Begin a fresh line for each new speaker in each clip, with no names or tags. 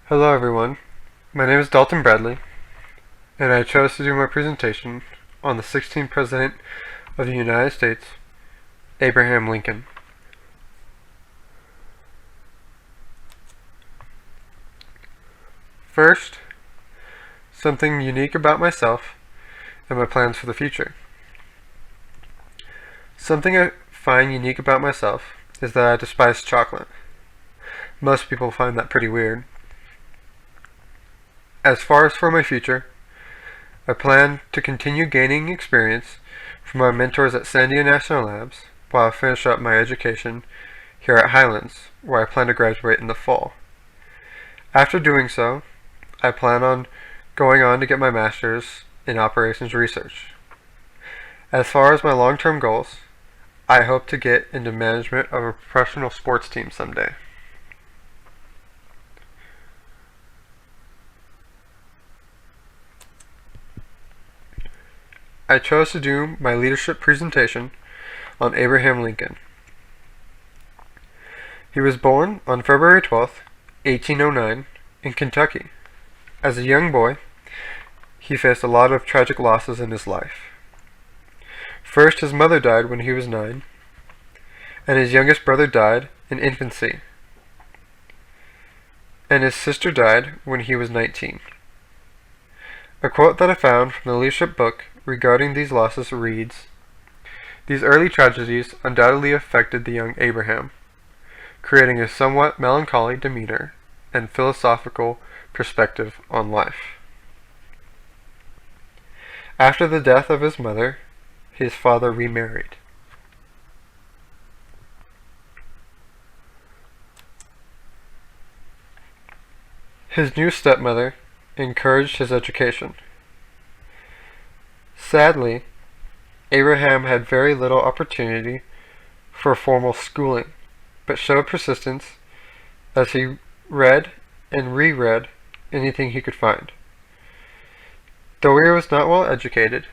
Hello everyone, my name is Dalton Bradley, and I chose to do my presentation on the 16th President of the United States, Abraham Lincoln. First, something unique about myself and my plans for the future. Something I find unique about myself is that I despise chocolate. Most people find that pretty weird. As far as for my future, I plan to continue gaining experience from my mentors at Sandia National Labs while I finish up my education here at Highlands, where I plan to graduate in the fall. After doing so, I plan on going on to get my master's in operations research. As far as my long-term goals, I hope to get into management of a professional sports team someday. I chose to do my leadership presentation on Abraham Lincoln. He was born on February 12, 1809, in Kentucky. As a young boy, he faced a lot of tragic losses in his life. First, his mother died when he was 9, and his youngest brother died in infancy, and his sister died when he was 19. A quote that I found from the leadership book regarding these losses reads, "These early tragedies undoubtedly affected the young Abraham, creating a somewhat melancholy demeanor and philosophical perspective on life." After the death of his mother, his father remarried. His new stepmother encouraged his education. Sadly, Abraham had very little opportunity for formal schooling, but showed persistence as he read and reread anything he could find. Though he was not well educated,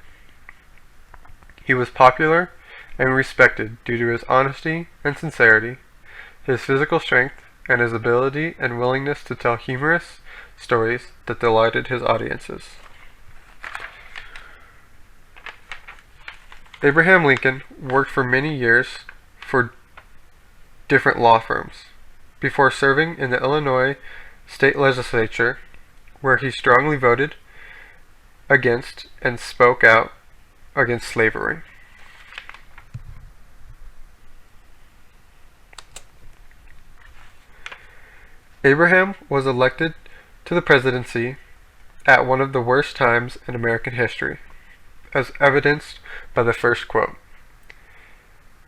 he was popular and respected due to his honesty and sincerity, his physical strength, and his ability and willingness to tell humorous stories that delighted his audiences. Abraham Lincoln worked for many years for different law firms before serving in the Illinois state legislature, where he strongly voted against and spoke out against slavery. Abraham was elected to the presidency at one of the worst times in American history, as evidenced by the first quote.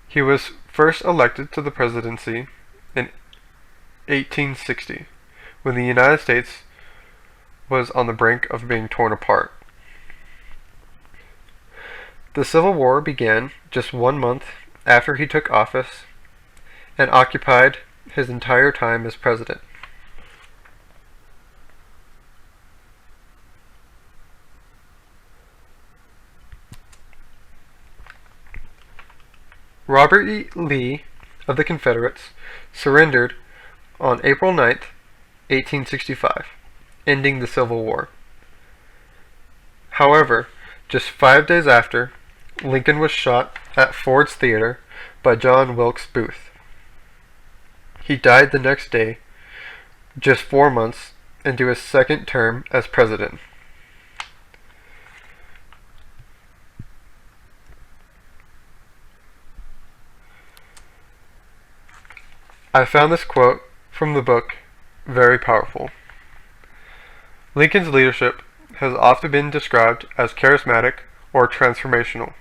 He was first elected to the presidency in 1860, when the United States was on the brink of being torn apart. The Civil War began just 1 month after he took office and occupied his entire time as president. Robert E. Lee of the Confederates surrendered on April 9, 1865, ending the Civil War. However, just 5 days after, Lincoln was shot at Ford's Theater by John Wilkes Booth. He died the next day, just 4 months into his second term as president. I found this quote from the book very powerful. Lincoln's leadership has often been described as charismatic or transformational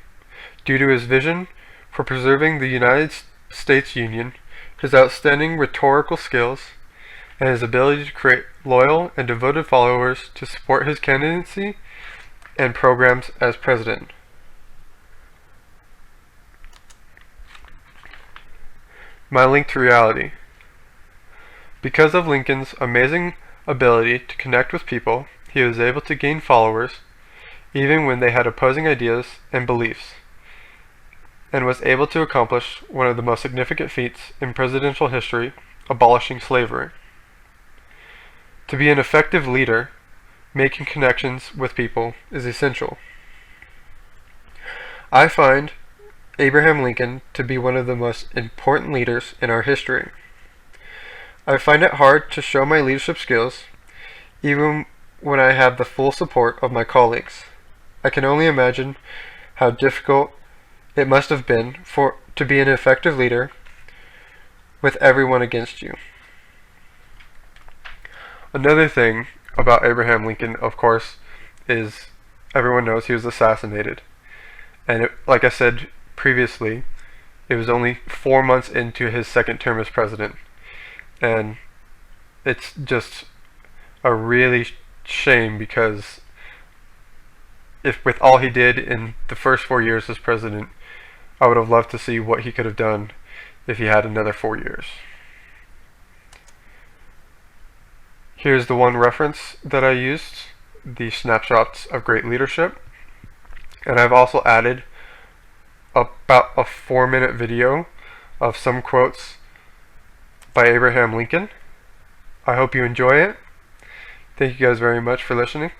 due to his vision for preserving the United States Union, his outstanding rhetorical skills, and his ability to create loyal and devoted followers to support his candidacy and programs as president. My link to reality. Because of Lincoln's amazing ability to connect with people, he was able to gain followers even when they had opposing ideas and beliefs, and was able to accomplish one of the most significant feats in presidential history, abolishing slavery. To be an effective leader, making connections with people is essential. I find Abraham Lincoln to be one of the most important leaders in our history. I find it hard to show my leadership skills, even when I have the full support of my colleagues. I can only imagine how difficult it must have been to be an effective leader with everyone against you. Another thing about Abraham Lincoln, of course, is everyone knows he was assassinated. And like I said previously, it was only 4 months into his second term as president. And it's just a really shame, because if with all he did in the first 4 years as president, I would have loved to see what he could have done if he had another 4 years. Here's the one reference that I used, the Snapshots of Great Leadership. And I've also added about a 4-minute video of some quotes by Abraham Lincoln. I hope you enjoy it. Thank you guys very much for listening.